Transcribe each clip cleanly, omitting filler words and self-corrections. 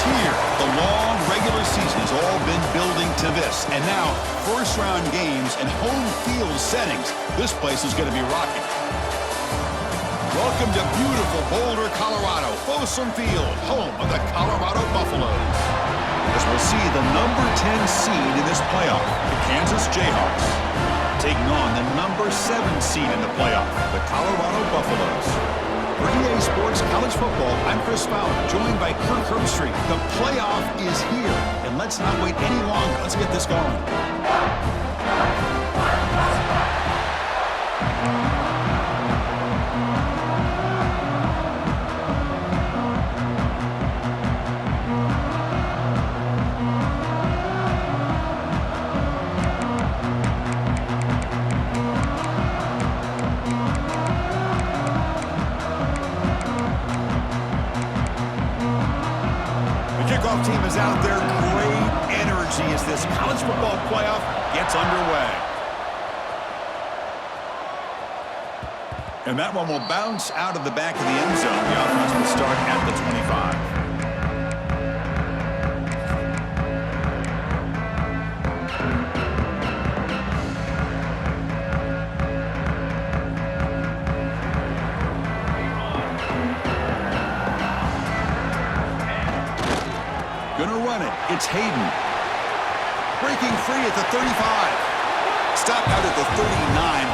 here. The long regular season has all been building to this. And now, first-round games and home field settings. This place is going to be rocking. Welcome to beautiful Boulder, Colorado, Folsom Field, home of the Colorado Buffaloes. As we'll see the number 10 seed in this playoff, the Kansas Jayhawks, taking on the number 7 seed in the playoff, the Colorado Buffaloes. For EA Sports College Football, I'm Chris Fowler, joined by Kirk Herbstreit. The playoff is here, and let's not wait any longer. Let's get this going. Kickoff team is out there. Great energy as this college football playoff gets underway. And that one will bounce out of the back of the end zone. The offense will start at the 25. Gonna run it. It's Hayden. Breaking free at the 35. Stopped out at the 39,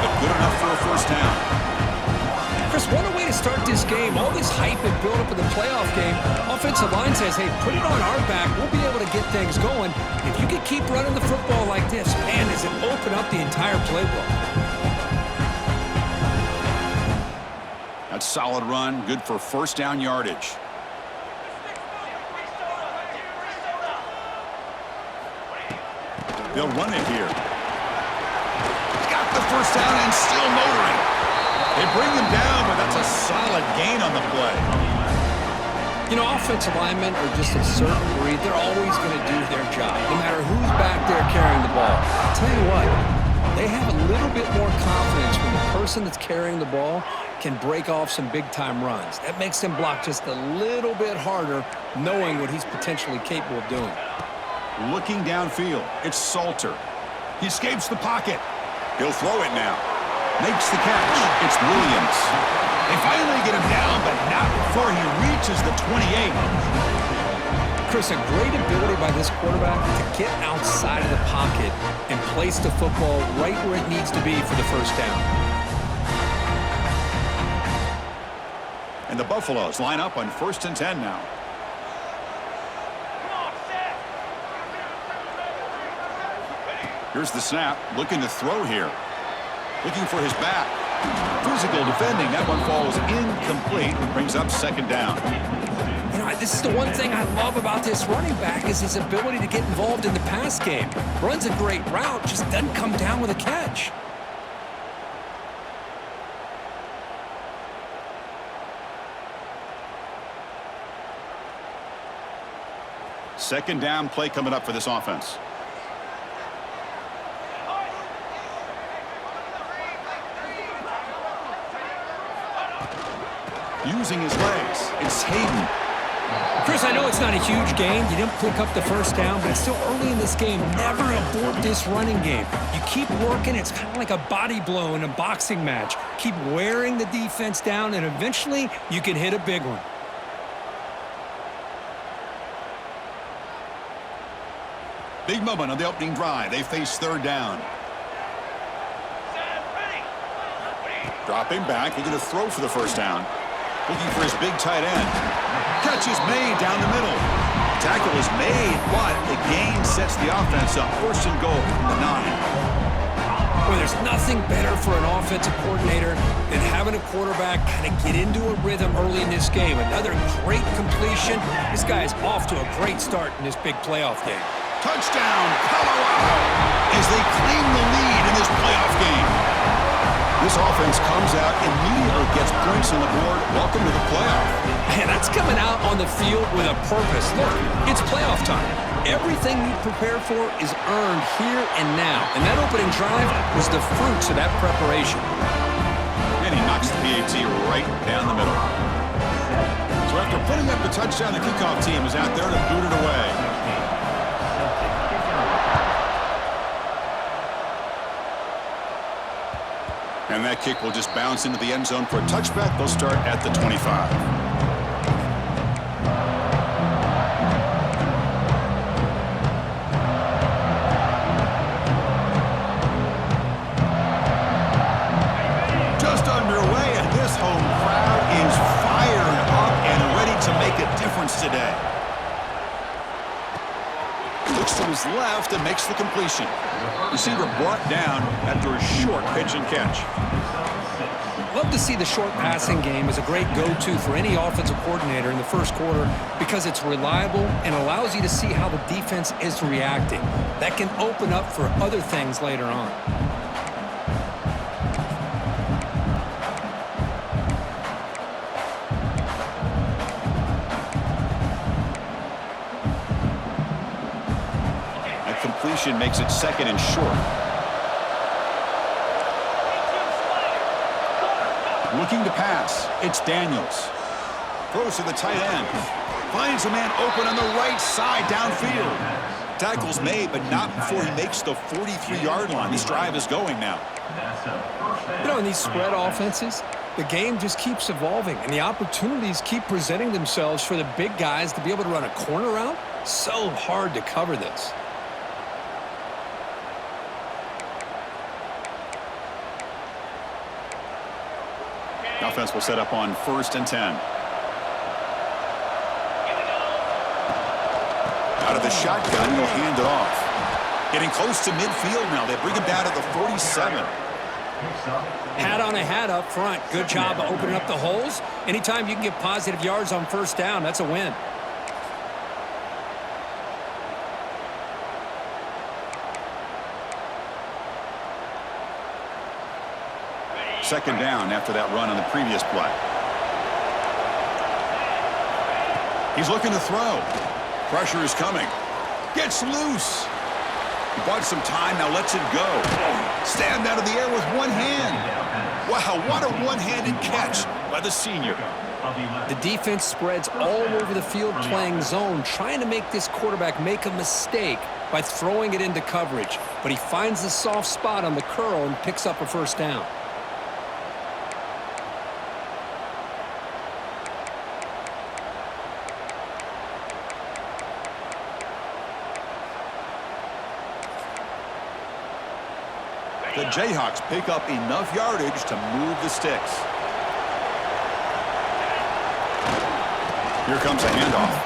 but good enough for a first down. Chris, what a way to start this game. All this hype and build-up in the playoff game. Offensive line says, hey, put it on our back. We'll be able to get things going. If you can keep running the football like this, man, does it open up the entire playbook. That's a solid run. Good for first down yardage. They'll run it here. Got the first down and still motoring. They bring him down, but that's a solid gain on the play. You know, offensive linemen are just a certain breed. They're always going to do their job, no matter who's back there carrying the ball. I'll tell you what, they have a little bit more confidence when the person that's carrying the ball can break off some big-time runs. That makes them block just a little bit harder, knowing what he's potentially capable of doing. Looking downfield, it's Salter. He escapes the pocket. He'll throw it now. Makes the catch. It's Williams. They finally get him down, but not before he reaches the 28. Chris, a great ability by this quarterback to get outside of the pocket and place the football right where it needs to be for the first down. And the Buffaloes line up on 1st and 10 now. Here's the snap, looking to throw here. Looking for his back. Physical defending, that one falls incomplete. Brings up second down. You know, this is the one thing I love about this running back is his ability to get involved in the pass game. Runs a great route, just doesn't come down with a catch. Second down play coming up for this offense. Using his legs, it's Hayden. Chris, I know it's not a huge gain. You didn't pick up the first down, but it's still early in this game. Never abort this running game. You keep working. It's kind of like a body blow in a boxing match. Keep wearing the defense down, and eventually you can hit a big one. Big moment on the opening drive. They face third down. Dropping back, looking to throw for the first down. Looking for his big tight end. Catch is made down the middle. Tackle is made, but the gain sets the offense up. First and goal from the 9. Well, there's nothing better for an offensive coordinator than having a quarterback kind of get into a rhythm early in this game. Another great completion. This guy is off to a great start in this big playoff game. Touchdown, Colorado, as they claim the lead in this playoff game. This offense comes out, immediately gets points on the board. Welcome to the playoff. Man, that's coming out on the field with a purpose. Look, it's playoff time. Everything you prepare for is earned here and now. And that opening drive was the fruits of that preparation. And he knocks the PAT right down the middle. So after putting up the touchdown, the kickoff team is out there to boot it away. And that kick will just bounce into the end zone for a touchback. They'll start at the 25. Just underway, and this home crowd is fired up and ready to make a difference today. Looks to his left and makes the completion. Receiver brought down after a short pitch and catch. Love to see the short passing game as a great go-to for any offensive coordinator in the first quarter because it's reliable and allows you to see how the defense is reacting. That can open up for other things later on. That completion makes it second and short. Looking to pass. It's Daniels. Throws to the tight end. Finds a man open on the right side downfield. Tackle's made, but not before he makes the 43-yard line. This drive is going now. You know, in these spread offenses, the game just keeps evolving, and the opportunities keep presenting themselves for the big guys to be able to run a corner route. So hard to cover this. The offense will set up on 1st and 10. Out of the shotgun, he'll hand it off. Getting close to midfield now. They bring him down to the 47. Hat on a hat up front. Good job of opening up the holes. Anytime you can get positive yards on 1st down, that's a win. Second down after that run on the previous play. He's looking to throw. Pressure is coming. Gets loose. He bought some time, now lets it go. Stand out of the air with one hand. Wow, what a one-handed catch by the senior. The defense spreads all over the field playing zone, trying to make this quarterback make a mistake by throwing it into coverage. But he finds the soft spot on the curl and picks up a 1st down. The Jayhawks pick up enough yardage to move the sticks. Here comes a handoff.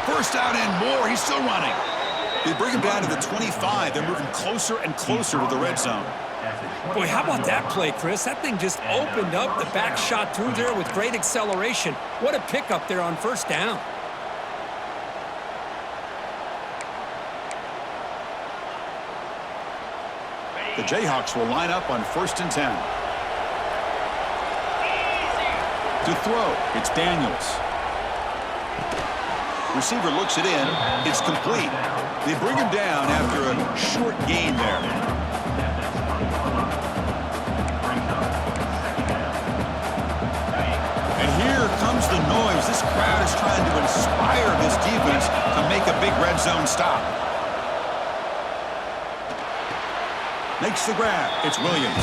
1st down and more. He's still running. They bring him down to the 25. They're moving closer and closer to the red zone. Boy, how about that play, Chris? That thing just opened up. The back shot through there with great acceleration. What a pickup there on 1st down. The Jayhawks will line up on 1st and 10. To throw, it's Daniels. Receiver looks it in. It's complete. They bring him down after a short gain there. And here comes the noise. This crowd is trying to inspire this defense to make a big red zone stop. Makes the grab. It's Williams.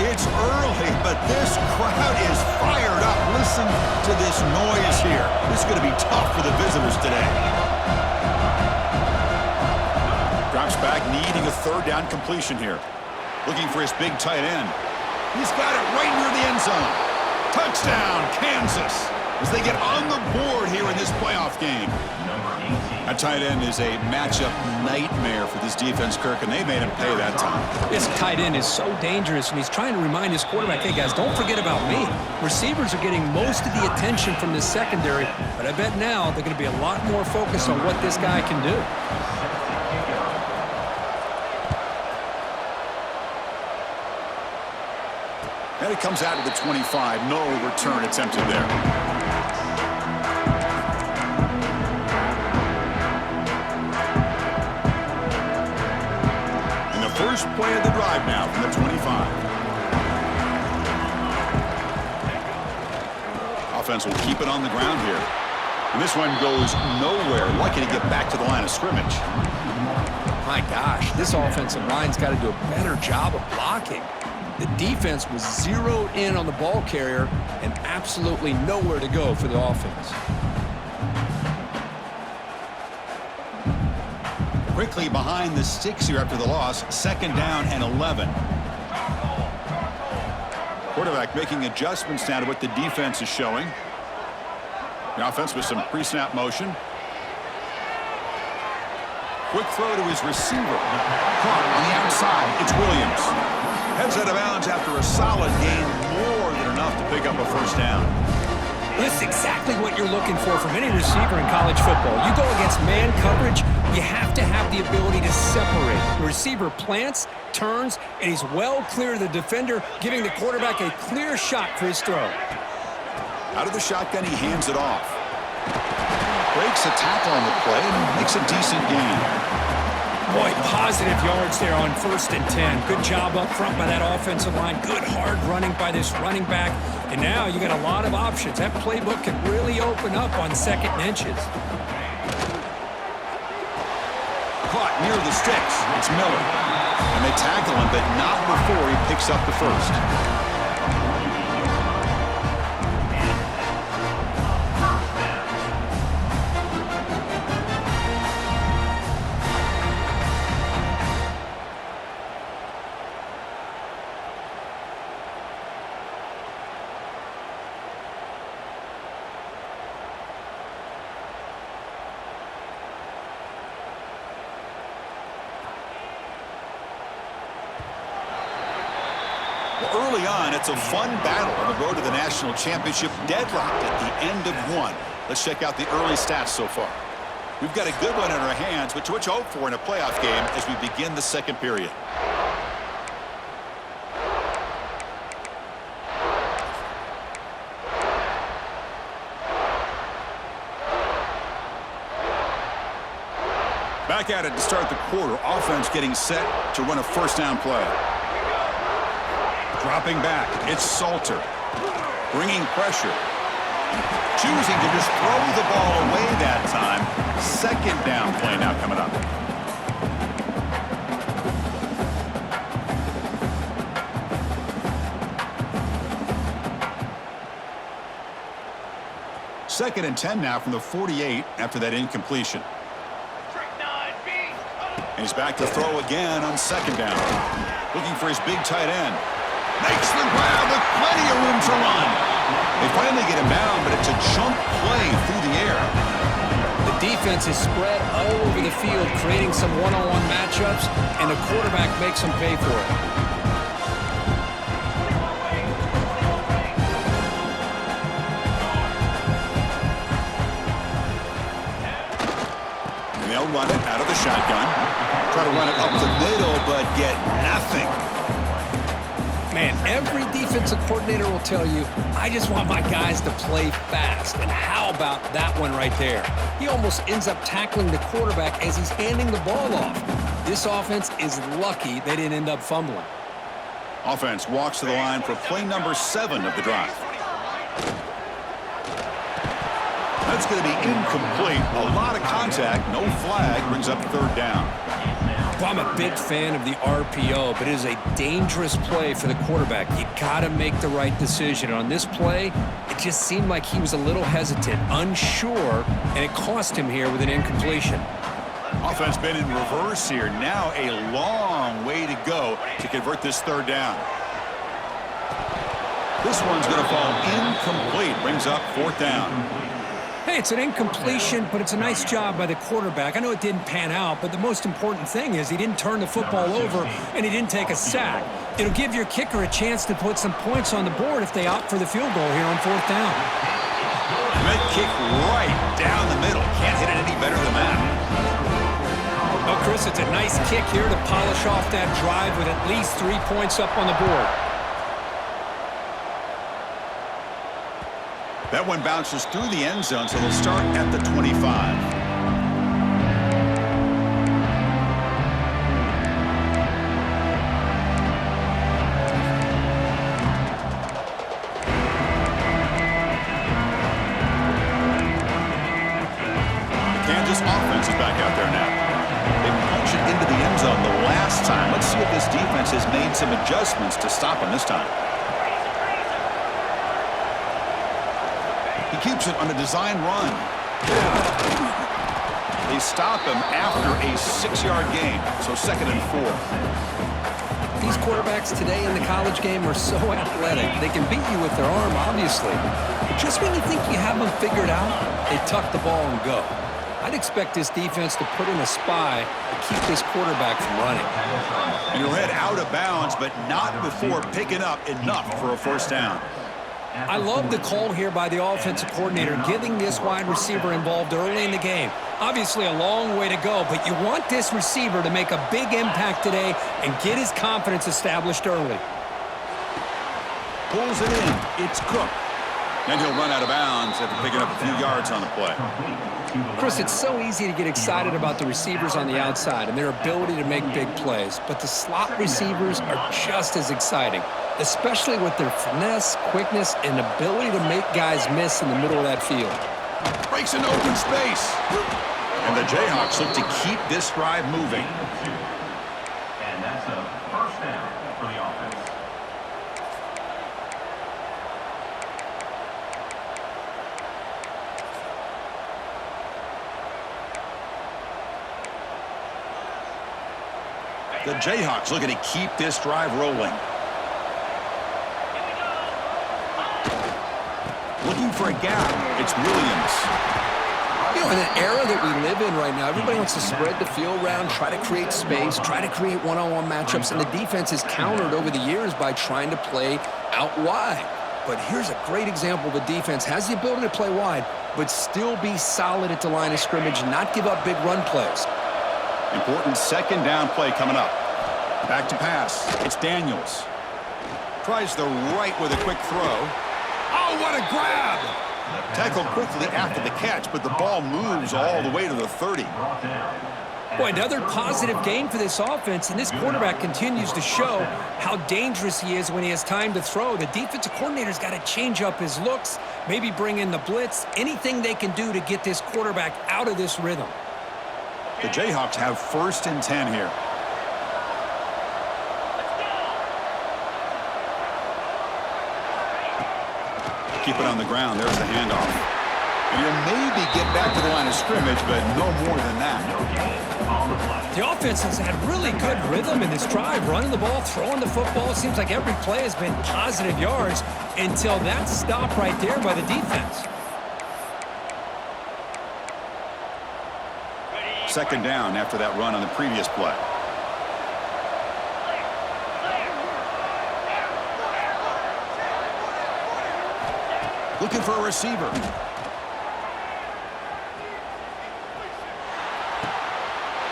It's early, but this crowd is fired up. Listen to this noise here. This is going to be tough for the visitors today. Drops back, needing a 3rd down completion here. Looking for his big tight end. He's got it right near the end zone. Touchdown, Kansas, as they get on the board here in this playoff game. That tight end is a matchup nightmare for this defense, Kirk, and they made him pay that time. This tight end is so dangerous, and he's trying to remind his quarterback, hey, guys, don't forget about me. Receivers are getting most of the attention from this secondary, but I bet now they're going to be a lot more focused on what this guy can do. And it comes out to the 25. No return attempted there. And the first play of the drive now from the 25. Offense will keep it on the ground here. And this one goes nowhere. Lucky to get back to the line of scrimmage. My gosh, this offensive line's got to do a better job of blocking. The defense was zeroed in on the ball carrier and absolutely nowhere to go for the offense. Quickly behind the sticks here after the loss. 2nd down and 11. Quarterback making adjustments now to what the defense is showing. The offense with some pre-snap motion. Quick throw to his receiver. Caught on the outside. It's Williams. Heads out of bounds after a solid gain, more than enough to pick up a 1st down. This is exactly what you're looking for from any receiver in college football. You go against man coverage, you have to have the ability to separate. The receiver plants, turns, and he's well clear of the defender, giving the quarterback a clear shot for his throw. Out of the shotgun, he hands it off. Breaks a tackle on the play and makes a decent gain. Boy, positive yards there on 1st and 10. Good job up front by that offensive line. Good hard running by this running back. And now you got a lot of options. That playbook can really open up on 2nd and inches. Caught near the sticks. It's Miller. And they tackle him, but not before he picks up the first. Early on, it's a fun battle on the road to the national championship, deadlocked at the end of one. Let's check out the early stats so far. We've got a good one in our hands, which we hope for in a playoff game as we begin the 2nd period. Back at it to start the quarter. Offense getting set to run a 1st down play. Dropping back, it's Salter. Bringing pressure. Choosing to just throw the ball away that time. 2nd down play now coming up. Second and 10 now from the 48 after that incompletion. And he's back to throw again on 2nd down. Looking for his big tight end. Makes the grab with plenty of room to run. They finally get him down, but it's a jump play through the air. The defense is spread all over the field, creating some one-on-one matchups, and the quarterback makes them pay for it. And they'll run it out of the shotgun. Try to run it up the middle, but get nothing. Man, every defensive coordinator will tell you, I just want my guys to play fast. And how about that one right there? He almost ends up tackling the quarterback as he's handing the ball off. This offense is lucky they didn't end up fumbling. Offense walks to the line for play number 7 of the drive. That's going to be incomplete. A lot of contact, no flag, brings up 3rd down. Well, I'm a big fan of the RPO, but it is a dangerous play for the quarterback. You got to make the right decision. On this play, it just seemed like he was a little hesitant, unsure, and it cost him here with an incompletion. Offense been in reverse here. Now a long way to go to convert this 3rd down. This one's going to fall incomplete. Brings up 4th down. Hey, it's an incompletion, but it's a nice job by the quarterback. I know it didn't pan out, but the most important thing is he didn't turn the football over and he didn't take a sack. It'll give your kicker a chance to put some points on the board if they opt for the field goal here on 4th down. Red kick right down the middle. Can't hit it any better than that. Well, Chris, it's a nice kick here to polish off that drive with at least 3 points up on the board. That one bounces through the end zone, so they'll start at the 25. The Kansas offense is back out there now. They punched it into the end zone the last time. Let's see if this defense has made some adjustments to stop him this time. He keeps it on a design run. They stop him after a 6-yard gain, so 2nd and 4. These quarterbacks today in the college game are so athletic. They can beat you with their arm, obviously. But just when you think you have them figured out, they tuck the ball and go. I'd expect this defense to put in a spy to keep this quarterback from running. And he'll head out of bounds, but not before picking up enough for a 1st down. I love the call here by the offensive coordinator, getting this wide receiver involved early in the game. Obviously a long way to go, but you want this receiver to make a big impact today and get his confidence established early. Pulls it in. It's Cook. And he'll run out of bounds after picking up a few yards on the play. Chris, it's so easy to get excited about the receivers on the outside and their ability to make big plays, but the slot receivers are just as exciting, especially with their finesse, quickness, and ability to make guys miss in the middle of that field. Breaks into open space. And the Jayhawks look to keep this drive moving. And that's a first down for the offense. The Jayhawks looking to keep this drive rolling. Looking for a gap. It's Williams. You know, in an era that we live in right now, everybody wants to spread the field around, try to create space, try to create one-on-one matchups, and the defense is countered over the years by trying to play out wide. But here's a great example of a defense has the ability to play wide, but still be solid at the line of scrimmage, not give up big run plays. Important second down play coming up. Back to pass. It's Daniels. Tries the right with a quick throw. Oh, what a grab! Tackled quickly after the catch, but the ball moves all the way to the 30. Boy, another positive game for this offense, and this quarterback continues to show how dangerous he is when he has time to throw. The defensive coordinator's got to change up his looks, maybe bring in the blitz, anything they can do to get this quarterback out of this rhythm. The Jayhawks have 1st and 10 here. Keep it on the ground. There's the handoff. And he'll maybe get back to the line of scrimmage, but no more than that. The offense has had really good rhythm in this drive, running the ball, throwing the football. It seems like every play has been positive yards until that stop right there by the defense. Second down after that run on the previous play. Looking for a receiver.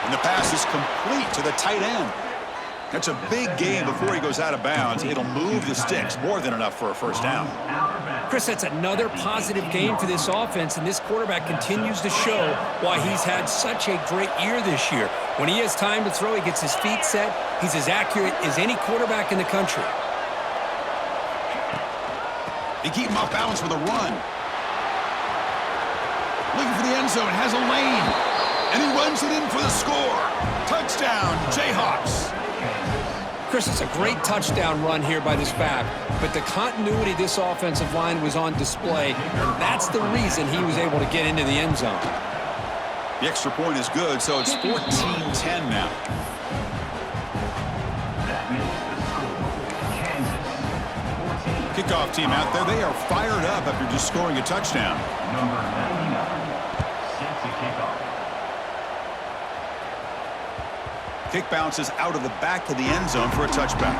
And the pass is complete to the tight end. That's a big gain before he goes out of bounds. It'll move the sticks, more than enough for a first down. Chris, that's another positive game for this offense, and this quarterback continues to show why he's had such a great year this year. When he has time to throw, he gets his feet set. He's as accurate as any quarterback in the country. They keep him off balance with a run. Looking for the end zone, has a lane. And he runs it in for the score. Touchdown, Jayhawks. Chris, it's a great touchdown run here by this back, but the continuity of this offensive line was on display, and that's the reason he was able to get into the end zone. The extra point is good, so it's 14-10 now. Kickoff team out there. They are fired up after just scoring a touchdown. Number 99 set to kick off. Kick bounces out of the back of the end zone for a touchback.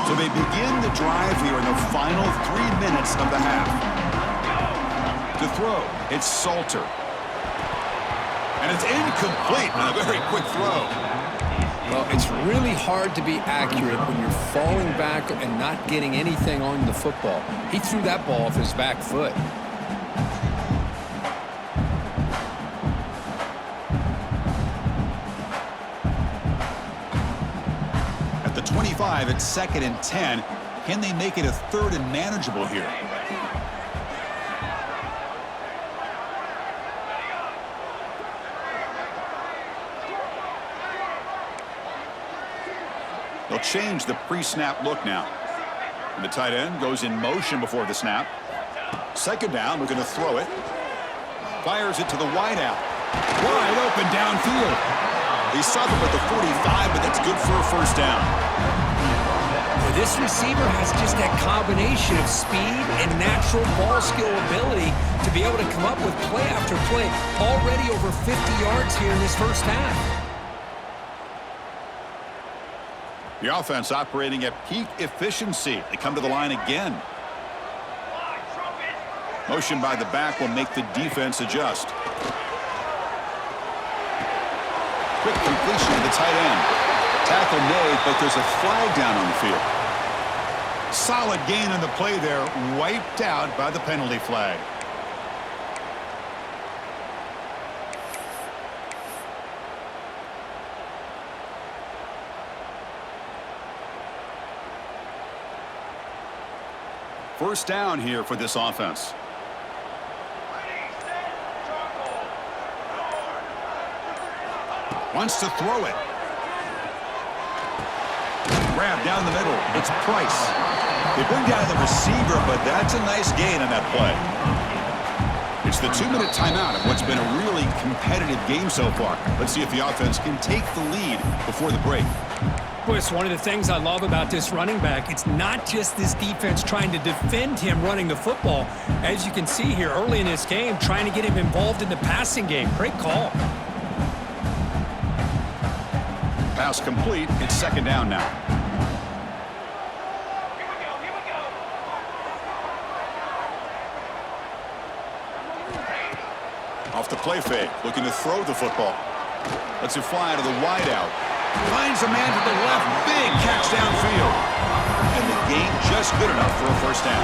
So they begin the drive here in the final 3 minutes of the half. To throw, it's Salter. And it's incomplete on a very quick throw. Well, it's really hard to be accurate when you're falling back and not getting anything on the football. He threw that ball off his back foot. At the 25, it's 2nd and 10. Can they make it a 3rd and manageable here? They'll change the pre-snap look now. And the tight end goes in motion before the snap. Second down, we're going to throw it. Fires it to the wideout. Wide open downfield. He saw them at the 45, but that's good for a first down. Well, this receiver has just that combination of speed and natural ball skill ability to be able to come up with play after play. Already over 50 yards here in this first half. The offense operating at peak efficiency. They come to the line again. Motion by the back will make the defense adjust. Quick completion to the tight end. Tackle made, but there's a flag down on the field. Solid gain on the play there, wiped out by the penalty flag. First down here for this offense. Wants to throw it. Grab down the middle. It's Price. They bring down the receiver, but that's a nice gain on that play. It's the 2-minute timeout of what's been a really competitive game so far. Let's see if the offense can take the lead before the break. Boy, it's one of the things I love about this running back. It's not just this defense trying to defend him running the football. As you can see here early in this game, trying to get him involved in the passing game. Great call. Pass complete. It's second down now. Off the play fake, looking to throw the football. Lets it fly to the wideout. Finds a man to the left. Big catch downfield. And the gain just good enough for a first down.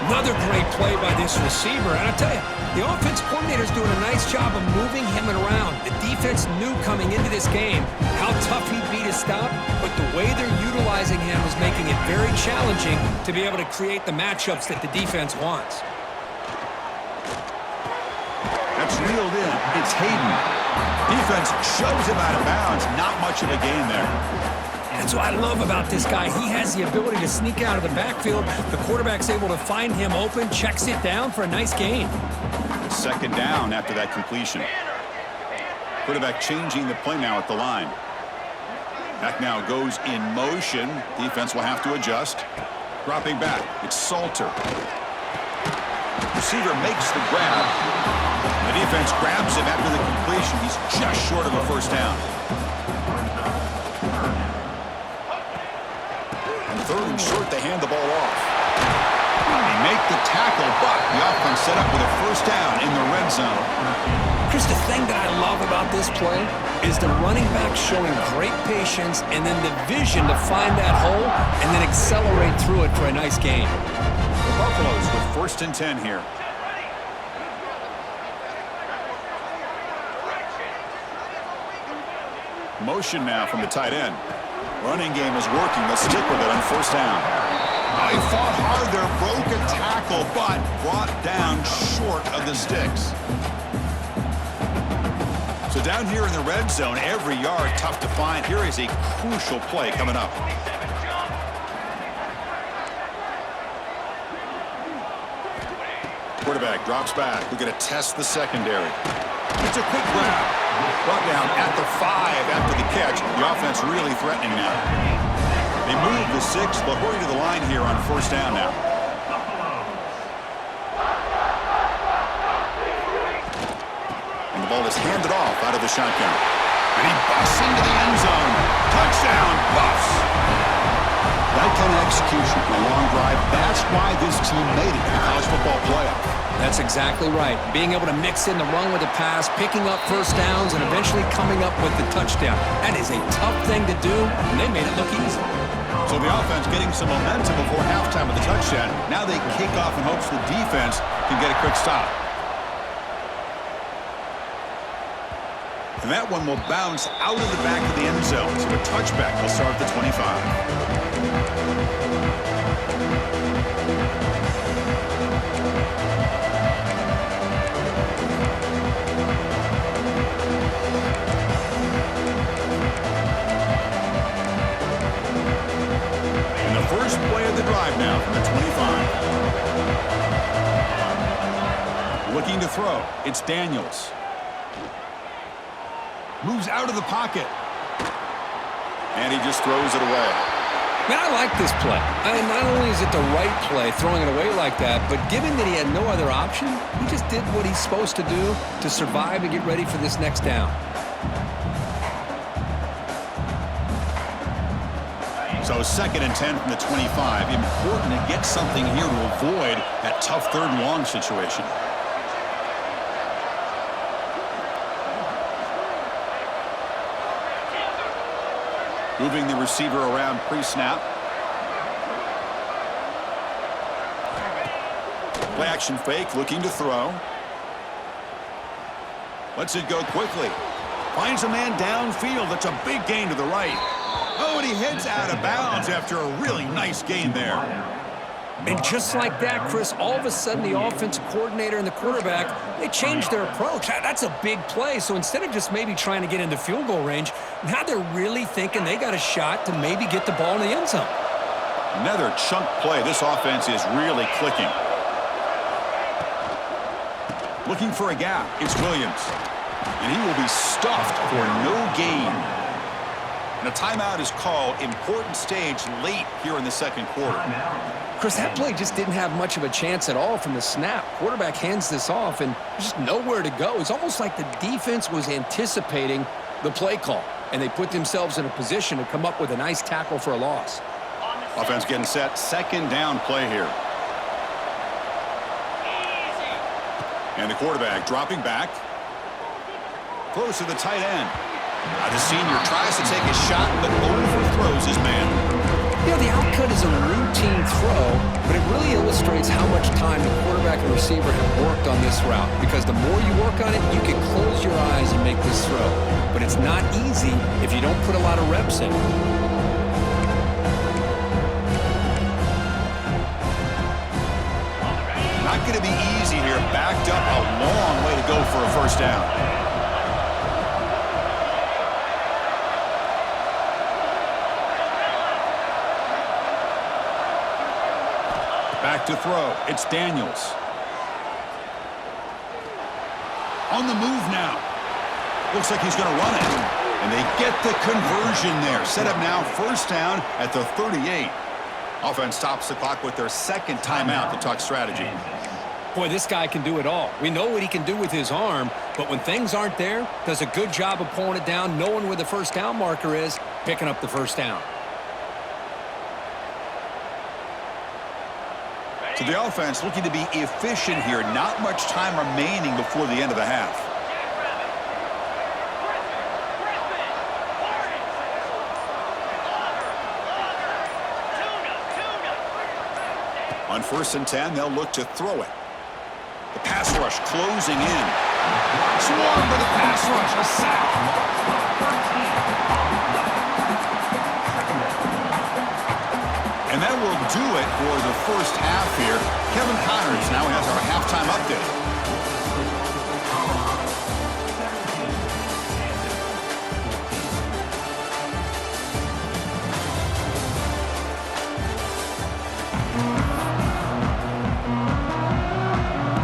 Another great play by this receiver. And I tell you, the offense coordinator's doing a nice job of moving him around. The defense knew coming into this game how tough he'd be to stop, but the way they're utilizing him is making it very challenging to be able to create the matchups that the defense wants. That's reeled in. It's Hayden. Defense shoves him out of bounds. Not much of a gain there. That's what I love about this guy. He has the ability to sneak out of the backfield. The quarterback's able to find him open, checks it down for a nice gain. Second down after that completion. Quarterback changing the play now at the line. Back now goes in motion. Defense will have to adjust. Dropping back. It's Salter. Receiver makes the grab. The defense grabs him after the completion. He's just short of a first down. And third and short, they hand the ball off. They make the tackle, but the offense set up with a first down in the red zone. Chris, the thing that I love about this play is the running back showing great patience and then the vision to find that hole and then accelerate through it for a nice gain. The Buffaloes with first and 10 here. Motion now from the tight end. Running game is working. Let's stick with it on first down. He fought hard there, broke a tackle, but brought down short of the sticks. So down here in the red zone, every yard tough to find. Here is a crucial play coming up. Quarterback drops back. We're going to test the secondary. It's a quick grab. Brought down at the 5 after the catch. The offense really threatening now. They move the 6. They'll hurry to the line here on first down now. And the ball is handed off out of the shotgun. And he busts into the end zone. Touchdown, Buffs. That kind of execution on a long drive, that's why this team made it in the college football playoff. That's exactly right. Being able to mix in the run with the pass, picking up first downs, and eventually coming up with the touchdown. That is a tough thing to do, and they made it look easy. So the offense getting some momentum before halftime with the touchdown. Now they kick off in hopes the defense can get a quick stop. And that one will bounce out of the back of the end zone. So a touchback will start at the 25. First play of the drive now from the 25. Looking to throw. It's Daniels. Moves out of the pocket. And he just throws it away. Man, I like this play. Not only is it the right play, throwing it away like that, but given that he had no other option, he just did what he's supposed to do to survive and get ready for this next down. So 2nd and 10 from the 25. Important to get something here to avoid that tough 3rd and long situation. Moving the receiver around pre-snap. Play action fake, looking to throw. Lets it go quickly. Finds a man downfield. That's a big gain to the right. Oh, and he heads out of bounds after a really nice gain there. And just like that, Chris, all of a sudden the offensive coordinator and the quarterback, they changed their approach. That's a big play. So instead of just maybe trying to get into field goal range, now they're really thinking they got a shot to maybe get the ball in the end zone. Another chunk play. This offense is really clicking. Looking for a gap. It's Williams. And he will be stuffed for no gain. And a timeout is called. Important stage late here in the 2nd quarter. Chris, that play just didn't have much of a chance at all from the snap. Quarterback hands this off and just nowhere to go. It's almost like the defense was anticipating the play call, and they put themselves in a position to come up with a nice tackle for a loss. Offense getting set. 2nd down play here. And the quarterback dropping back. Close to the tight end. The senior tries to take a shot, but overthrows his man. You know, the outcut is a routine throw, but it really illustrates how much time the quarterback and receiver have worked on this route. Because the more you work on it, you can close your eyes and make this throw. But it's not easy if you don't put a lot of reps in. Not going to be easy here. Backed up a long way to go for a 1st down. Back to throw. It's Daniels. On the move now. Looks like he's going to run it. And they get the conversion there. Set up now 1st down at the 38. Offense stops the clock with their 2nd timeout to talk strategy. Boy, this guy can do it all. We know what he can do with his arm, but when things aren't there, does a good job of pulling it down, knowing where the 1st down marker is, picking up the 1st down. So the offense looking to be efficient here. Not much time remaining before the end of the half. On 1st and 10, they'll look to throw it. The pass rush closing in. Swarm with a pass rush. A sack. And that will do it for the 1st half here. Kevin Connors now has our halftime update.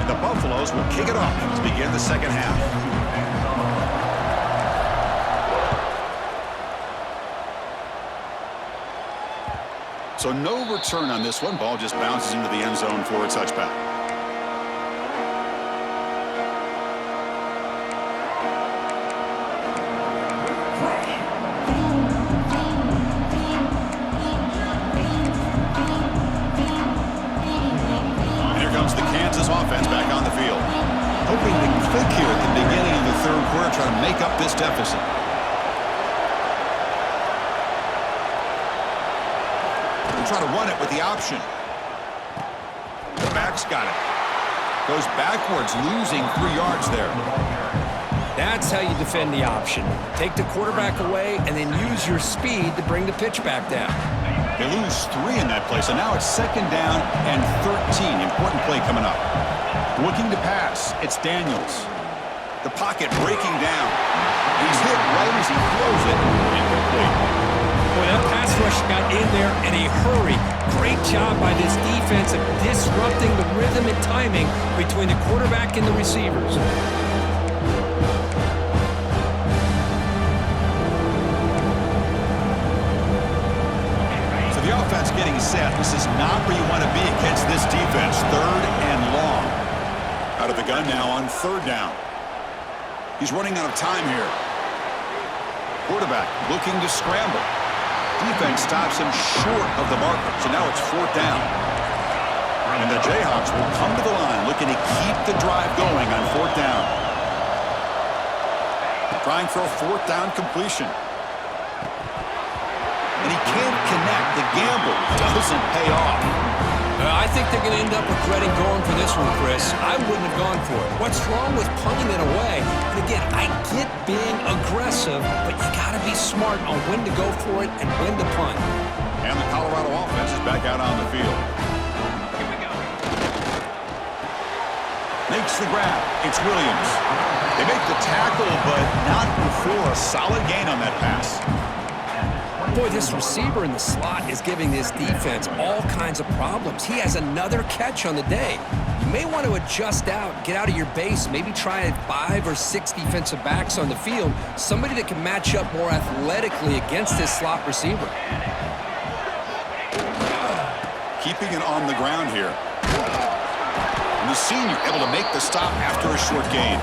And the Buffaloes will kick it off to begin the 2nd half. So no return on this one. Ball just bounces into the end zone for a touchback. And here comes the Kansas offense back on the field. Hoping to click here at the beginning of the 3rd quarter, trying to make up this deficit. Try to run it with the option. The back's got it. Goes backwards, losing 3 yards there. That's how you defend the option. Take the quarterback away and then use your speed to bring the pitch back down. They lose 3 in that play, so now it's 2nd down and 13. Important play coming up. Looking to pass. It's Daniels. The pocket breaking down. He's hit right as he throws it. Incomplete. Boy, that pass rush got in there in a hurry. Great job by this defense of disrupting the rhythm and timing between the quarterback and the receivers. So the offense getting set. This is not where you want to be against this defense. 3rd and long. Out of the gun now on 3rd down. He's running out of time here. Quarterback looking to scramble. Defense stops him short of the marker, so now it's 4th down. And the Jayhawks will come to the line looking to keep the drive going on 4th down. Trying for a 4th down completion. And he can't connect. The gamble doesn't pay off. I think they're going to end up regretting going for this one, Chris. I wouldn't have gone for it. What's wrong with punting it away? And again, I get being aggressive, but you got to be smart on when to go for it and when to punt. And the Colorado offense is back out on the field. Here we go. Makes the grab. It's Williams. They make the tackle, but not before a solid gain on that pass. Boy, this receiver in the slot is giving this defense all kinds of problems. He has another catch on the day. You may want to adjust out, get out of your base, maybe try 5 or 6 defensive backs on the field, somebody that can match up more athletically against this slot receiver. Keeping it on the ground here. And the senior able to make the stop after a short gain.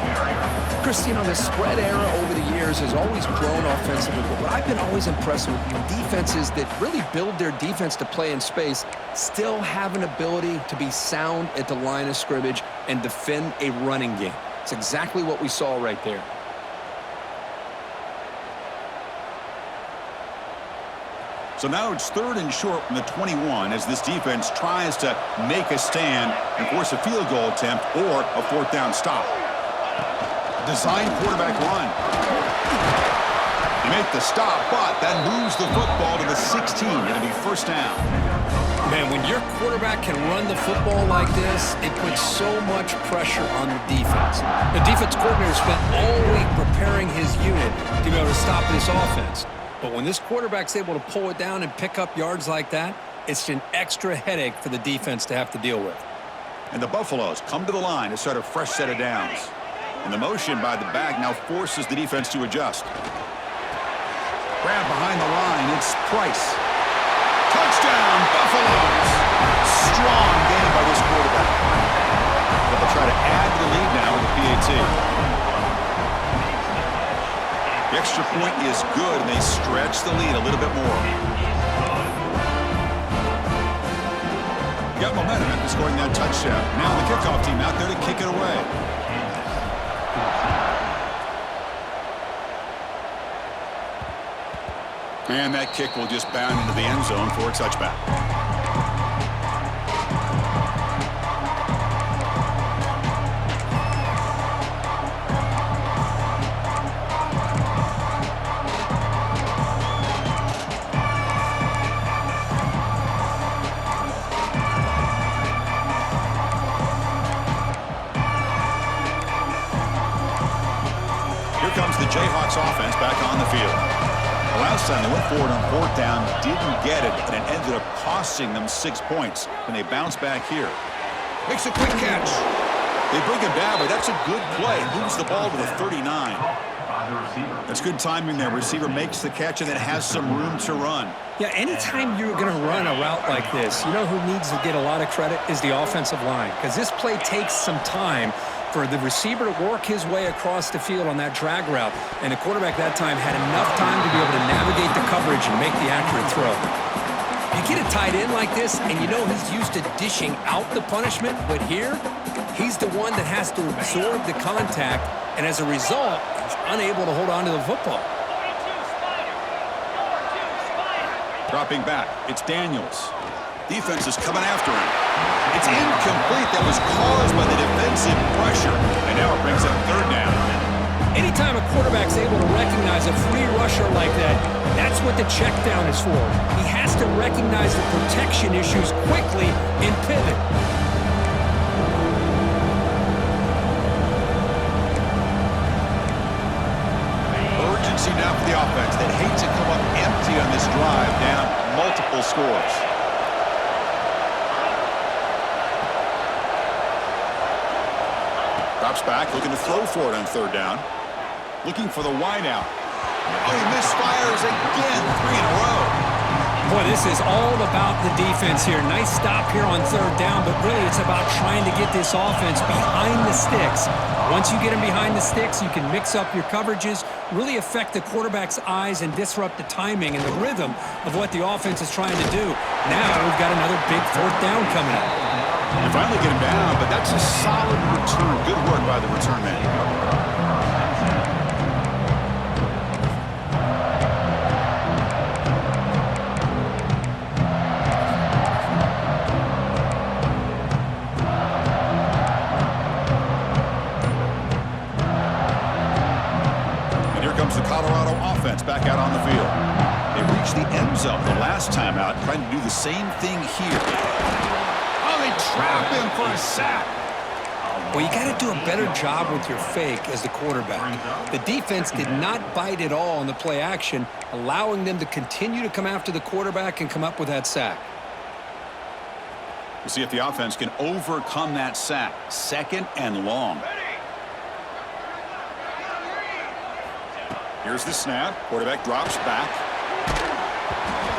Chris, you know, the spread era over the years has always grown offensively, but what I've been always impressed with defenses that really build their defense to play in space still have an ability to be sound at the line of scrimmage and defend a running game. It's exactly what we saw right there. So now it's 3rd and short from the 21 as this defense tries to make a stand and force a field goal attempt or a 4th down stop. Design quarterback run. They make the stop, but that moves the football to the 16. Going to be 1st down. Man, when your quarterback can run the football like this, it puts so much pressure on the defense. The defense coordinator spent all week preparing his unit to be able to stop this offense. But when this quarterback's able to pull it down and pick up yards like that, it's an extra headache for the defense to have to deal with. And the Buffaloes come to the line to start a fresh set of downs. And the motion by the back now forces the defense to adjust. Grab behind the line. It's Price. Touchdown, Buffaloes. Strong game by this quarterback. But they'll try to add to the lead now with the PAT. The extra point is good, and they stretch the lead a little bit more. Got momentum after scoring that touchdown. Now the kickoff team out there to kick it away. And that kick will just bound into the end zone for a touchback. Here comes the Jayhawks offense back on the field. Last time they went forward on 4th down, didn't get it, and it ended up costing them 6 points. And they bounce back here. Makes a quick catch. They bring him down, but that's a good play. Moves the ball to the 39. That's good timing there. Receiver makes the catch and then has some room to run. Yeah, anytime you're going to run a route like this, you know who needs to get a lot of credit is the offensive line. Because this play takes some time for the receiver to work his way across the field on that drag route. And the quarterback that time had enough time to be able to navigate the coverage and make the accurate throw. You get a tight end like this, and you know he's used to dishing out the punishment, but here, he's the one that has to absorb the contact, and as a result, he's unable to hold on to the football. Dropping back, it's Daniels. Defense is coming after him. It's incomplete. That was caused by the defensive pressure. And now it brings up 3rd down. Anytime a quarterback's able to recognize a free rusher like that, that's what the check down is for. He has to recognize the protection issues quickly and pivot. Urgency now for the offense. They'd hate to come up empty on this drive, down multiple scores. Drops back, looking to throw for it on 3rd down. Looking for the wideout. Oh, he misfires again, 3 in a row. Boy, this is all about the defense here. Nice stop here on third down, but really it's about trying to get this offense behind the sticks. Once you get them behind the sticks, you can mix up your coverages, really affect the quarterback's eyes and disrupt the timing and the rhythm of what the offense is trying to do. Now we've got another big fourth down coming up. You finally get him down, but that's a solid return. Good work by the return man. Comes the Colorado offense back out on the field. They reached the end zone the last time out, trying to do the same thing here. Oh, they trap him for a sack. Well, you got to do a better job with your fake as the quarterback. The defense did not bite at all on the play action, allowing them to continue to come after the quarterback and come up with that sack. We'll see if the offense can overcome that sack. 2nd and long. Here's the snap. Quarterback drops back.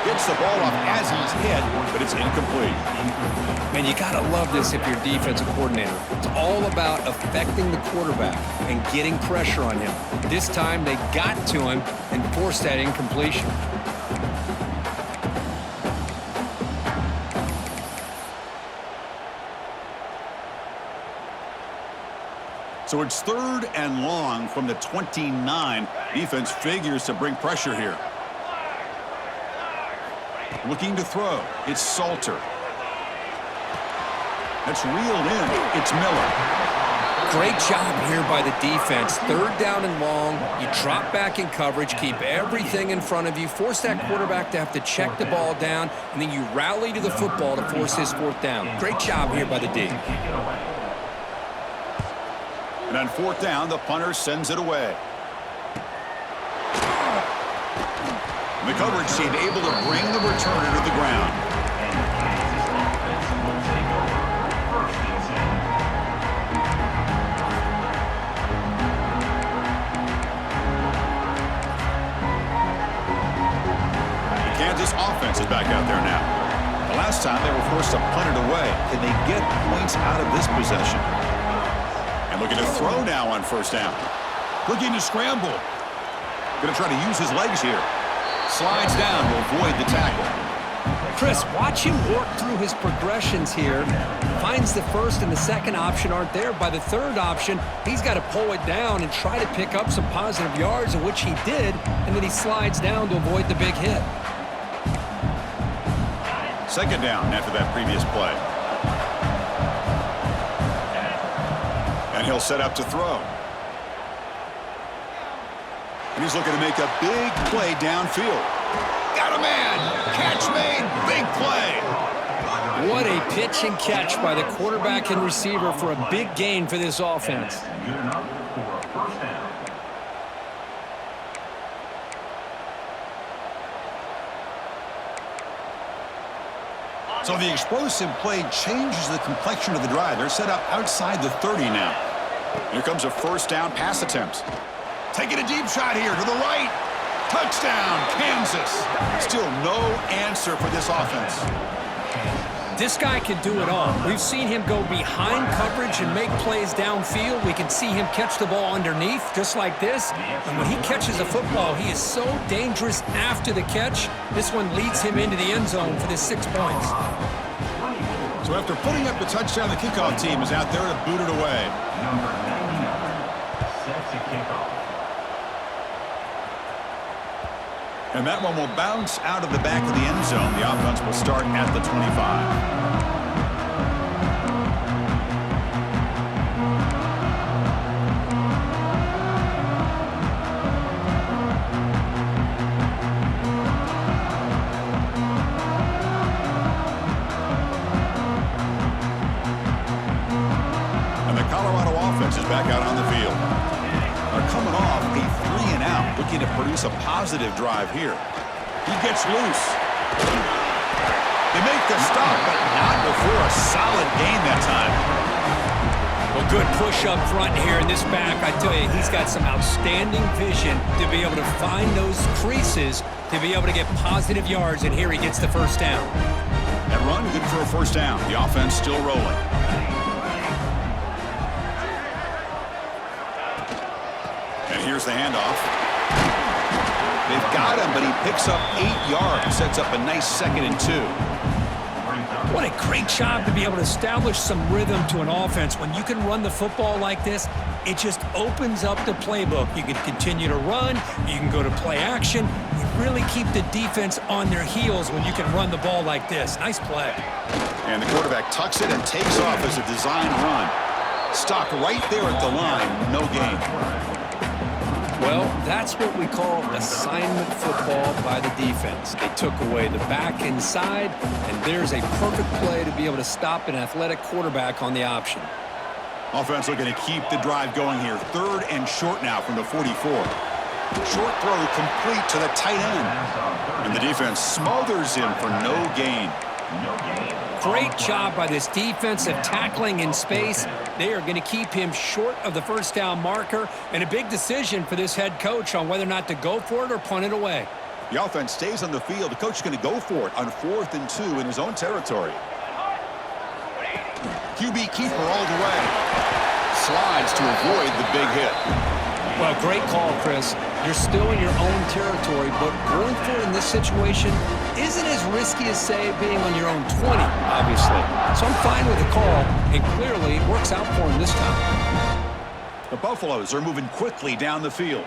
Gets the ball off as he's hit, but it's incomplete. Man, you got to love this if you're a defensive coordinator. It's all about affecting the quarterback and getting pressure on him. This time they got to him and forced that incompletion. So it's 3rd and long from the 29. Defense figures to bring pressure here. Looking to throw. It's Salter. That's reeled in. It's Miller. Great job here by the defense. 3rd down and long. You drop back in coverage, keep everything in front of you, force that quarterback to have to check the ball down, and then you rally to the football to force his 4th down. Great job here by the D. And on 4th down, the punter sends it away. And the coverage team able to bring the returner to the ground. The Kansas offense is back out there now. The last time they were forced to punt it away. Can they get points out of this possession? And looking to throw now on 1st down. Looking to scramble. Going to try to use his legs here. Slides down to avoid the tackle. Chris, watch him work through his progressions here. Finds the 1st and the 2nd option aren't there. By the 3rd option, he's got to pull it down and try to pick up some positive yards, which he did, and then he slides down to avoid the big hit. 2nd down after that previous play. And he'll set up to throw. And he's looking to make a big play downfield. Got a man! Catch made! Big play! What a pitch and catch by the quarterback and receiver for a big gain for this offense. So the explosive play changes the complexion of the drive. They're set up outside the 30 now. Here comes a 1st down pass attempt. Taking a deep shot here to the right. Touchdown, Kansas. Still no answer for this offense. This guy can do it all. We've seen him go behind coverage and make plays downfield. We can see him catch the ball underneath, just like this. And when he catches a football, he is so dangerous after the catch. This one leads him into the end zone for the 6 points. So after putting up the touchdown, the kickoff team is out there to boot it away. Number 99 set to kick off. And that one will bounce out of the back of the end zone. The offense will start at the 25. And the Colorado offense is back out on the field. They're coming off a 3-and-out, looking to produce a positive drive here. He gets loose. They make the stop, but not before a solid gain that time. Well, Good push up front here in this back. I tell you, he's got some outstanding vision to be able to find those creases to be able to get positive yards, and here he gets the first down. That run, good for a first down. The offense still rolling. And here's the handoff. They've got him, but he picks up 8 yards. Sets up a nice 2nd and 2. What a great job to be able to establish some rhythm to an offense. When you can run the football like this, it just opens up the playbook. You can continue to run. You can go to play action. You really keep the defense on their heels when you can run the ball like this. Nice play. And the quarterback tucks it and takes off as a design run. Stopped right there at the line. No gain. Well, that's what we call assignment football by the defense. They took away the back inside, and there's a perfect play to be able to stop an athletic quarterback on the option. Offense looking to keep the drive going here. 3rd and short now from the 44. Short throw complete to the tight end. And the defense smothers him for no gain. Great job by this defensive tackling in space. They are going to keep him short of the first down marker, and a big decision for this head coach on whether or not to go for it or punt it away. The offense stays on the field. The coach is going to go for it on 4th and 2 in his own territory. QB keeper all the way. Slides to avoid the big hit. Well, great call, Chris. You're still in your own territory, but going for it in this situation isn't as risky as, say, being on your own 20, obviously. So I'm fine with the call, and clearly it works out for him this time. The Buffaloes are moving quickly down the field.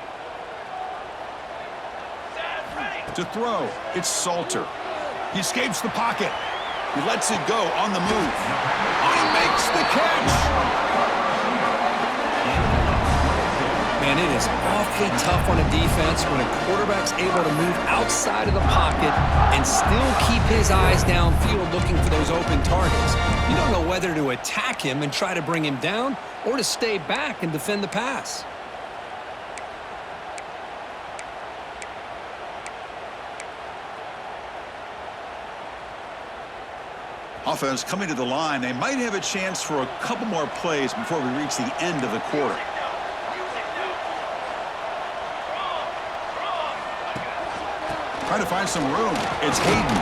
To throw, it's Salter. He escapes the pocket. He lets it go on the move. He makes the catch. And it is awfully tough on a defense when a quarterback's able to move outside of the pocket and still keep his eyes downfield looking for those open targets. You don't know whether to attack him and try to bring him down or to stay back and defend the pass. Offense coming to the line. They might have a chance for a couple more plays before we reach the end of the quarter. Trying to find some room. It's Hayden.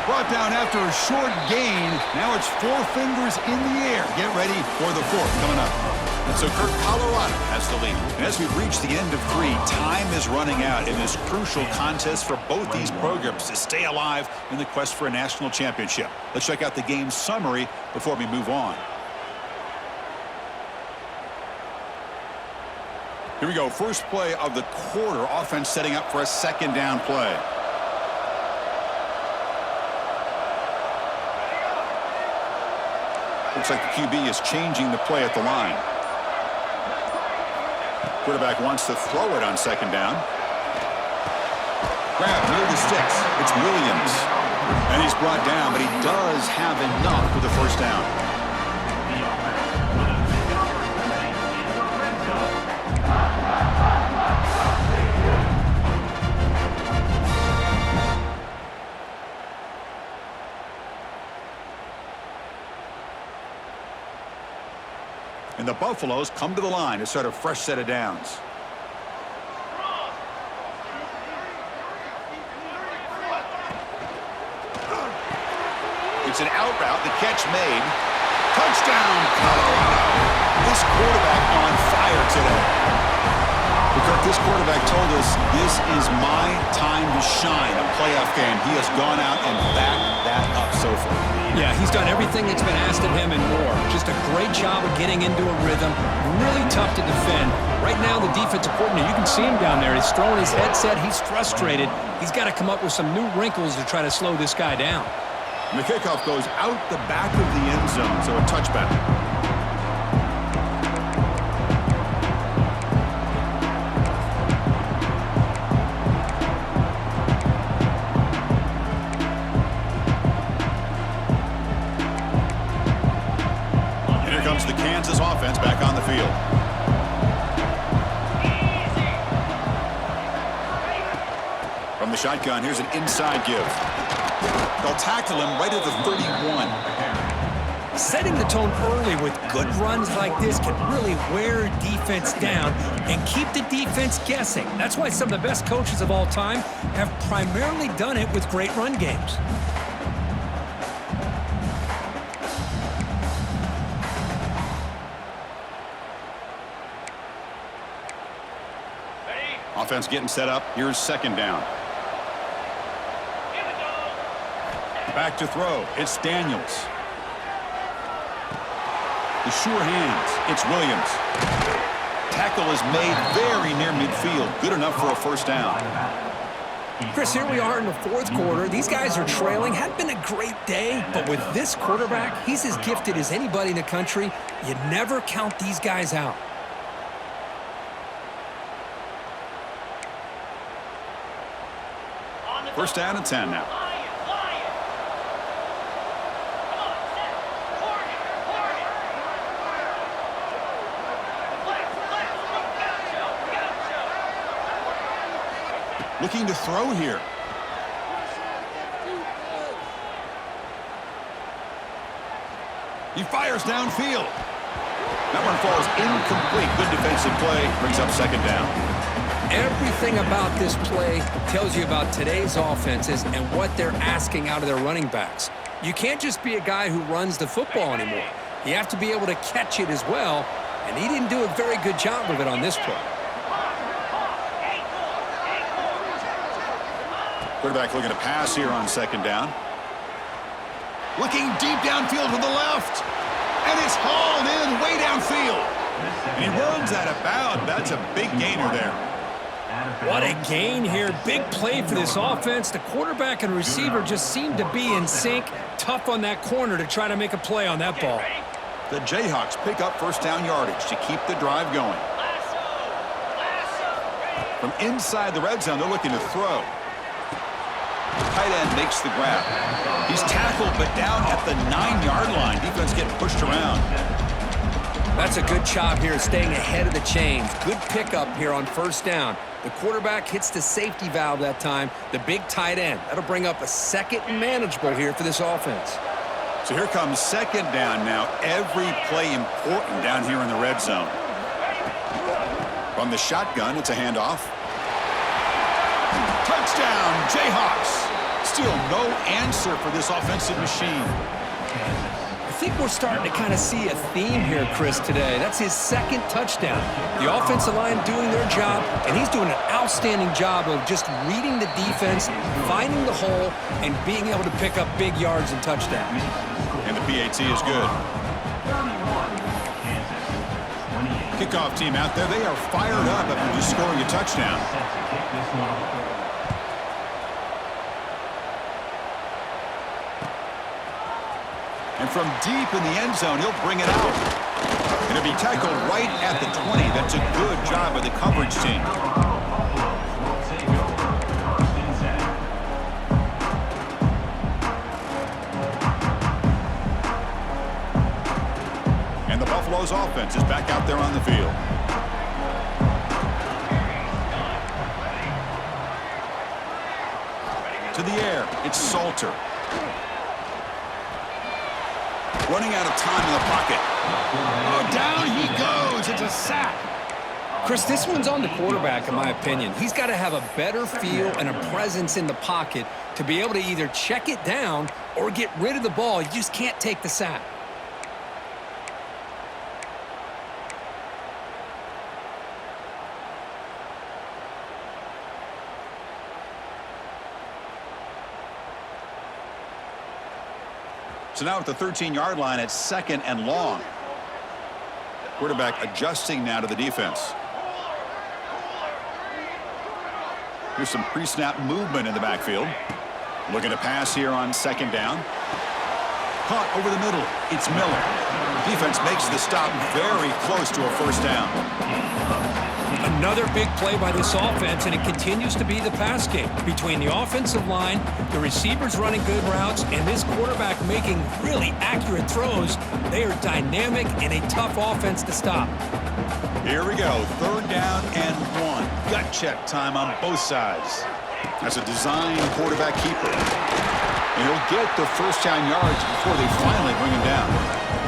Brought down after a short gain. Now it's 4 fingers in the air. Get ready for the 4th coming up. And so Colorado has the lead. And as we've reached the end of 3, time is running out in this crucial contest for both these programs to stay alive in the quest for a national championship. Let's check out the game summary before we move on. Here we go. First play of the quarter. Offense setting up for a 2nd down play. Looks like the QB is changing the play at the line. Quarterback wants to throw it on 2nd down. Grab near the sticks. It's Williams. And he's brought down, but he does have enough for the first down. And the Buffaloes come to the line to start a fresh set of downs. It's an out route. The catch made. Touchdown, Colorado. This quarterback on fire today. Because this quarterback told us this is my time to shine, a playoff game. He has gone out and backed that up so far. Yeah, he's done everything that's been asked of him and more. Just a great job of getting into a rhythm. Really tough to defend. Right now, the defensive coordinator, you can see him down there. He's throwing his headset. He's frustrated. He's got to come up with some new wrinkles to try to slow this guy down. And the kickoff goes out the back of the end zone, so a touchback. The Kansas offense back on the field. From the shotgun, here's an inside give. They'll tackle him right at the 31. Setting the tone early with good runs like this can really wear defense down and keep the defense guessing. That's why some of the best coaches of all time have primarily done it with great run games. Offense getting set up. Here's second down. Back to throw. It's Daniels. The sure hands. It's Williams. Tackle is made very near midfield. Good enough for a first down. Chris, here we are in the fourth quarter. These guys are trailing. Hadn't been a great day, but with this quarterback, he's as gifted as anybody in the country. You never count these guys out. First down and 10 now. Looking to throw here. He fires downfield. That one falls incomplete. Good defensive play. Brings up second down. Everything about this play tells you about today's offenses and what they're asking out of their running backs. You can't just be a guy who runs the football anymore. You have to be able to catch it as well, and he didn't do a very good job of it on this play. Quarterback looking to pass here on second down. Looking deep downfield to the left. And it's hauled in way downfield. And he runs out of bounds. That's a big gainer there. What a gain here. Big play for this offense. The quarterback and receiver just seem to be in sync. Tough on that corner to try to make a play on that ball. The Jayhawks pick up first down yardage to keep the drive going. From inside the red zone, they're looking to throw. Tight end makes the grab. He's tackled, but down at the 9-yard line. Defense getting pushed around. That's a good job here, staying ahead of the chains. Good pickup here on first down. The quarterback hits the safety valve that time. The big tight end. That'll bring up a second and manageable here for this offense. So here comes second down now. Every play important down here in the red zone. From the shotgun, it's a handoff. Touchdown, Jayhawks. Still no answer for this offensive machine. I think we're starting to kind of see a theme here, Chris, today. That's his second touchdown. The offensive line doing their job, and he's doing an outstanding job of just reading the defense, finding the hole, and being able to pick up big yards and touchdowns. And the PAT is good. Kickoff team out there, they are fired up after just scoring a touchdown. And from deep in the end zone, he'll bring it out. And it'll be tackled right at the 20. That's a good job by the coverage team. And the Buffalo's offense is back out there on the field. To the air, it's Salter. Running out of time in the pocket. Oh, down he goes. It's a sack. Chris, this one's on the quarterback, in my opinion. He's got to have a better feel and a presence in the pocket to be able to either check it down or get rid of the ball. You just can't take the sack. So now at the 13-yard line, it's second and long. Quarterback adjusting now to the defense. Here's some pre-snap movement in the backfield. Looking to pass here on second down. Caught over the middle. It's Miller. Defense makes the stop very close to a first down. Another big play by this offense, and it continues to be the pass game. Between the offensive line, the receivers running good routes, and this quarterback making really accurate throws, they are dynamic and a tough offense to stop. Here we go. Third down and 1. Gut check time on both sides. That's a design quarterback keeper. And he'll get the first down yards before they finally bring him down.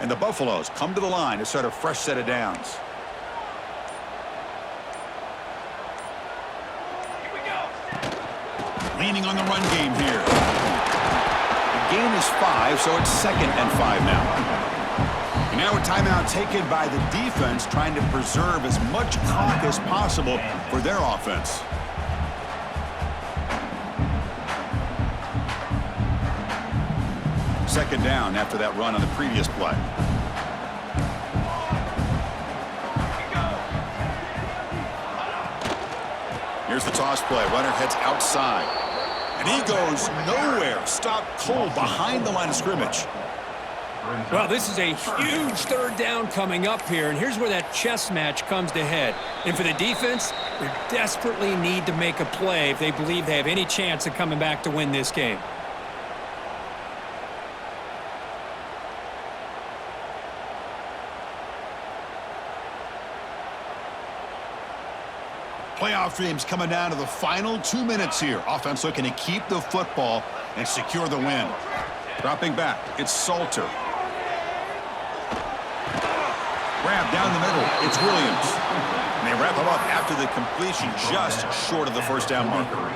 And the Buffaloes come to the line to start a fresh set of downs. Leaning on the run game here. The gain is 5, so it's 2nd and 5 now. And now a timeout taken by the defense, trying to preserve as much clock as possible for their offense. Second down after that run on the previous play. Here's the toss play. Runner heads outside. And he goes nowhere. Stopped cold behind the line of scrimmage. Well, this is a huge third down coming up here, and here's where that chess match comes to head. And for the defense, they desperately need to make a play if they believe they have any chance of coming back to win this game. Playoff dreams coming down to the final 2 minutes here. Offense looking to keep the football and secure the win. Dropping back, it's Salter. Grab down the middle, it's Williams. And they wrap him up after the completion, just short of the first down marker.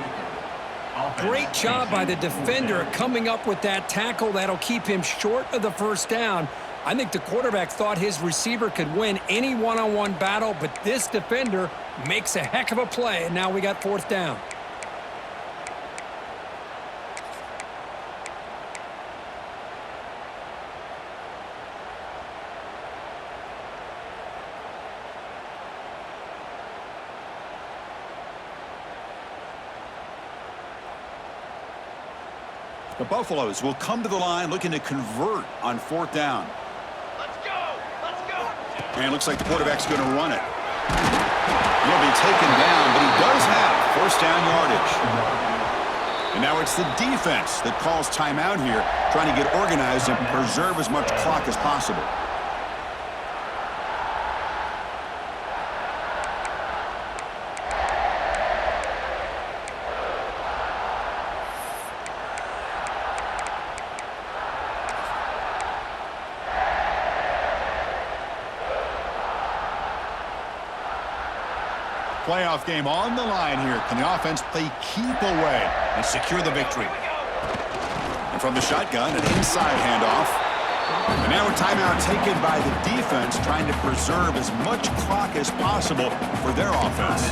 Great job by the defender coming up with that tackle that'll keep him short of the first down. I think the quarterback thought his receiver could win any one-on-one battle, but this defender makes a heck of a play, and now we got fourth down. The Buffaloes will come to the line looking to convert on fourth down. And it looks like the quarterback's going to run it. He'll be taken down, but he does have first down yardage. And now it's the defense that calls timeout here, trying to get organized and preserve as much clock as possible. Playoff game on the line here. Can the offense play keep away and secure the victory? And from the shotgun, an inside handoff. And now a timeout taken by the defense, trying to preserve as much clock as possible for their offense.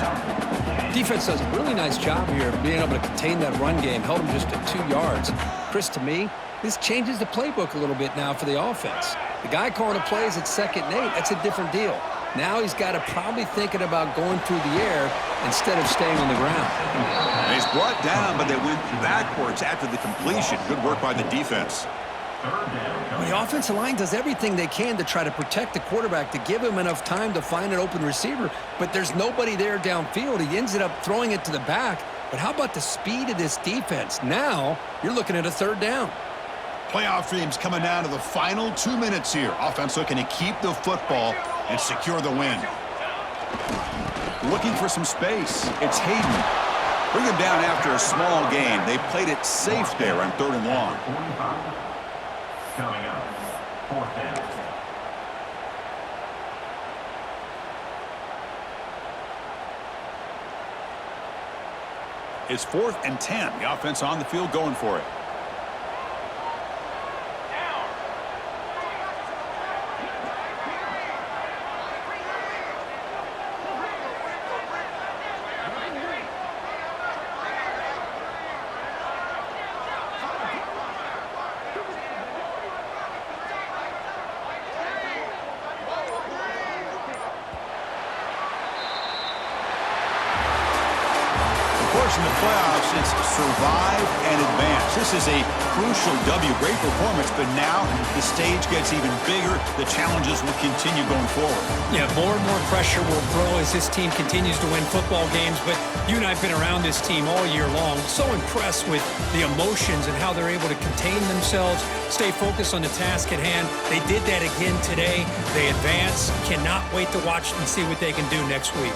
Defense does a really nice job here of being able to contain that run game. Held them just at 2 yards. Chris, to me, this changes the playbook a little bit now for the offense. The guy calling the plays at 2nd and 8, that's a different deal. Now he's got to probably thinking about going through the air instead of staying on the ground. And he's brought down, but they went backwards after the completion. Good work by the defense. Well, the offensive line does everything they can to try to protect the quarterback, to give him enough time to find an open receiver, but there's nobody there downfield. He ends up throwing it to the back. But how about the speed of this defense? Now you're looking at a third down. Playoff dreams coming down to the final 2 minutes here. Offense looking to keep the football and secure the win. Looking for some space. It's Hayden. Bring him down after a small gain. They played it safe there on 3rd and long. Coming up, fourth down. It's 4th and 10. The offense on the field going for it. In the playoffs, it's survive and advance. This is a crucial W. Great performance, but now the stage gets even bigger. The challenges will continue going forward. Yeah, more and more pressure will grow as this team continues to win football games, but you and I have been around this team all year long. So impressed with the emotions and how they're able to contain themselves, stay focused on the task at hand. They did that again today. They advance. Cannot wait to watch and see what they can do next week.